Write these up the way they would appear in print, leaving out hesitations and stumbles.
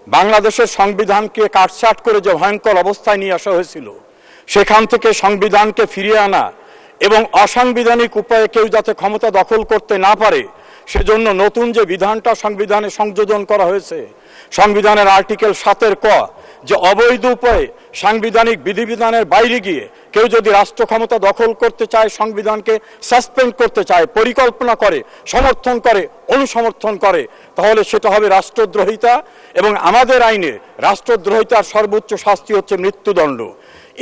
বাংলাদেশের সংবিধানকে কাটছাঁট করে যে ভয়ঙ্কর অবস্থায় নিয়ে আসা হয়েছিল, সেখান থেকে সংবিধানকে ফিরিয়ে আনা এবং অসাংবিধানিক উপায়ে কেউ যাতে ক্ষমতা দখল করতে না পারে সেজন্য নতুন যে বিধানটা সংবিধানে সংযোজন করা হয়েছে, সংবিধানের আর্টিকেল 7 ক, যে অবৈধ উপায়ে সাংবিধানিক বিধিবিধানের বাইরে গিয়ে কেউ যদি রাষ্ট্র ক্ষমতা দখল করতে চায়, সংবিধানকে সাসপেন্ড করতে চায়, পরিকল্পনা করে, সমর্থন করে, অনুসমর্থন করে, তাহলে সেটা হবে রাষ্ট্রদ্রোহিতা। এবং আমাদের আইনে রাষ্ট্রদ্রোহিতার সর্বোচ্চ শাস্তি হচ্ছে মৃত্যুদণ্ড।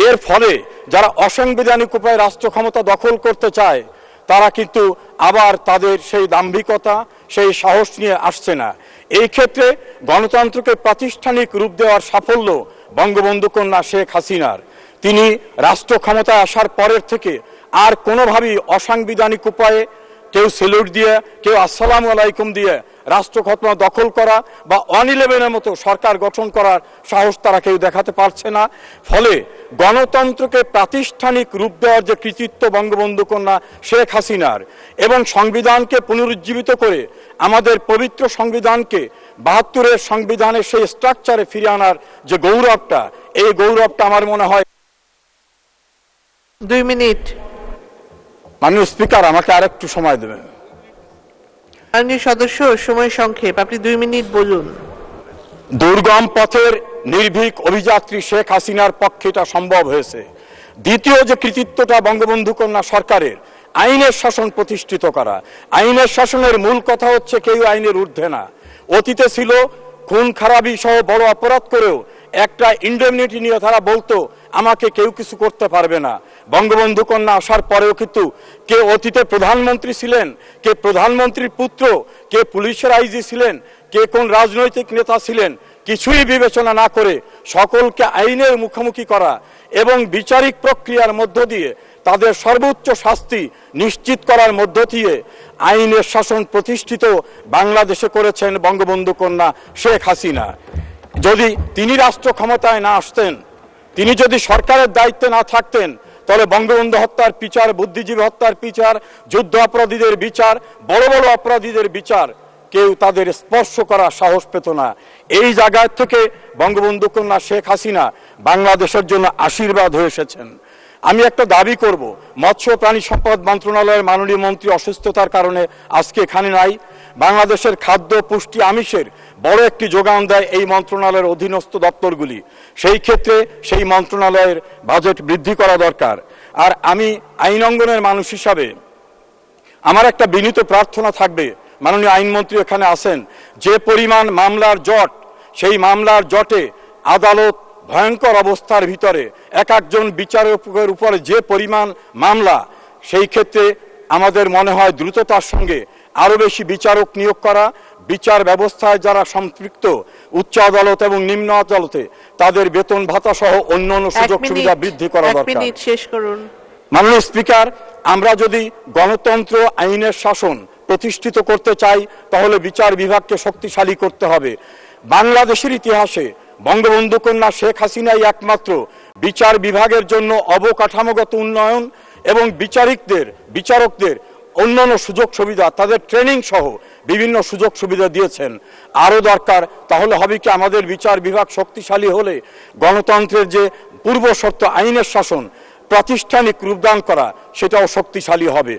এর ফলে যারা অসাংবিধানিক উপায়ে রাষ্ট্র ক্ষমতা দখল করতে চায় তারা কিন্তু আবার তাদের সেই দাম্ভিকতা, সেই সাহস নিয়ে আসছে না। এই ক্ষেত্রে গণতন্ত্রকে প্রাতিষ্ঠানিক রূপ দেওয়ার সাফল্য বঙ্গবন্ধু কন্যা শেখ হাসিনার। তিনি রাষ্ট্র ক্ষমতায় আসার পরের থেকে আর কোনোভাবেই অসাংবিধানিক উপায়ে কেউ সেলুট দিয়ে, কেউ আসসালামু আলাইকুম দিয়ে রাষ্ট্র ক্ষমতা দখল করা বা 111-এর মতো সরকার গঠন করার সাহস তারা কেউ দেখাতে পারছে না। ফলে গণতন্ত্রকে প্রাতিষ্ঠানিক রূপ দেওয়ার যে কৃতিত্ব বঙ্গবন্ধু কন্যা শেখ হাসিনার এবং সংবিধানকে পুনরুজ্জীবিত করে আমাদের পবিত্র সংবিধানকে 72-এর সংবিধানের সেই স্ট্রাকচারে ফিরে আনার যে গৌরবটা, এই গৌরবটা আমার মনে হয়। 2 মিনিট। মাননীয় স্পিকার, আমাকে আরেকটু সময় দেবেন। মাননীয় সদস্য, সময় সংক্ষেপ, আপনি 2 মিনিট বলুন। দুর্গম পথের নির্ভীক অভিযাত্রী শেখ হাসিনার পক্ষে এটা সম্ভব হয়েছে। দ্বিতীয় যে কৃতিত্বটা বঙ্গবন্ধু কন্যা সরকারের, আইনের শাসন প্রতিষ্ঠিত করা। আইনের শাসনের মূল কথা হচ্ছে কেউ আইনের ঊর্ধ্বে না। অতীতে ছিল খুন খারাপি সহ বড় অপরাধ করেও একটা ইন্ডেমনিটি নিয়ে তারা বলতো আমাকে কেউ কিছু করতে পারবে না। বঙ্গবন্ধু কন্যা আসার পরেও কিন্তু কে অতীতে প্রধানমন্ত্রী ছিলেন, কে প্রধানমন্ত্রীর পুত্র, কে পুলিশের আইজি ছিলেন, কে কোন রাজনৈতিক নেতা ছিলেন, কিছুই বিবেচনা না করে সকলকে আইনের মুখোমুখি করা এবং বিচারিক প্রক্রিয়ার মধ্য দিয়ে তাদের সর্বোচ্চ শাস্তি নিশ্চিত করার মধ্য দিয়ে আইনের শাসন প্রতিষ্ঠিত বাংলাদেশে করেছেন বঙ্গবন্ধু কন্যা শেখ হাসিনা। যদি তিনি রাষ্ট্র ক্ষমতায় না আসতেন, তিনি যদি সরকারের দায়িত্বে না থাকতেন, তাহলে বঙ্গবন্ধু হত্যার বিচার, বুদ্ধিজীবী হত্যার বিচার, যুদ্ধ অপরাধীদের বিচার, বড় বড় অপরাধীদের বিচার কেউ তাদের স্পর্শ করার সাহস পেত না। এই জায়গা থেকে বঙ্গবন্ধু কন্যা শেখ হাসিনা বাংলাদেশের জন্য আশীর্বাদ হয়ে এসেছেন। আমি একটা দাবি করব, মৎস্য প্রাণী সম্পদ মন্ত্রণালয়ের মাননীয় মন্ত্রী অসুস্থতার কারণে আজকে এখানে নাই। বাংলাদেশের খাদ্য, পুষ্টি, আমিষের বড় একটি যোগান দেয় এই মন্ত্রণালয়ের অধীনস্থ দপ্তরগুলি। সেই ক্ষেত্রে সেই মন্ত্রণালয়ের বাজেট বৃদ্ধি করা দরকার। আর আমি আইন অঙ্গনের মানুষ হিসাবে আমার একটা বিনীত প্রার্থনা থাকবে, মাননীয় আইনমন্ত্রী এখানে আছেন, যে পরিমাণ মামলার জট, সেই মামলার জটে আদালত ভয়ঙ্কর অবস্থার ভিতরে এক একজন বিচারকের উপরে যে পরিমাণ মামলা, সেই ক্ষেত্রে আমাদের মনে হয় দ্রুততার সঙ্গে আরো বেশি বিচারক নিয়োগ করা, বিচার ব্যবস্থায় যারা সম্পৃক্ত উচ্চ আদালত এবং নিম্ন আদালতে তাদের বেতন ভাতা সহ অন্যান্য সুযোগ সুবিধা বৃদ্ধি করা দরকার। শেষ করুন। মাননীয় স্পিকার, আমরা যদি গণতন্ত্র, আইনের শাসন প্রতিষ্ঠিত করতে চাই তাহলে বিচার বিভাগকে শক্তিশালী করতে হবে। বাংলাদেশের ইতিহাসে বঙ্গবন্ধু কন্যা শেখ হাসিনাই একমাত্র বিচার বিভাগের জন্য অবকাঠামোগত উন্নয়ন এবং বিচারকদের অন্যান্য সুযোগ সুবিধা, তাদের ট্রেনিং সহ বিভিন্ন সুযোগ সুবিধা দিয়েছেন। আরও দরকার, তাহলে হবে কি আমাদের বিচার বিভাগ শক্তিশালী হলে গণতন্ত্রের যে পূর্ব শর্ত আইনের শাসন প্রাতিষ্ঠানিক রূপদান করা, সেটাও শক্তিশালী হবে।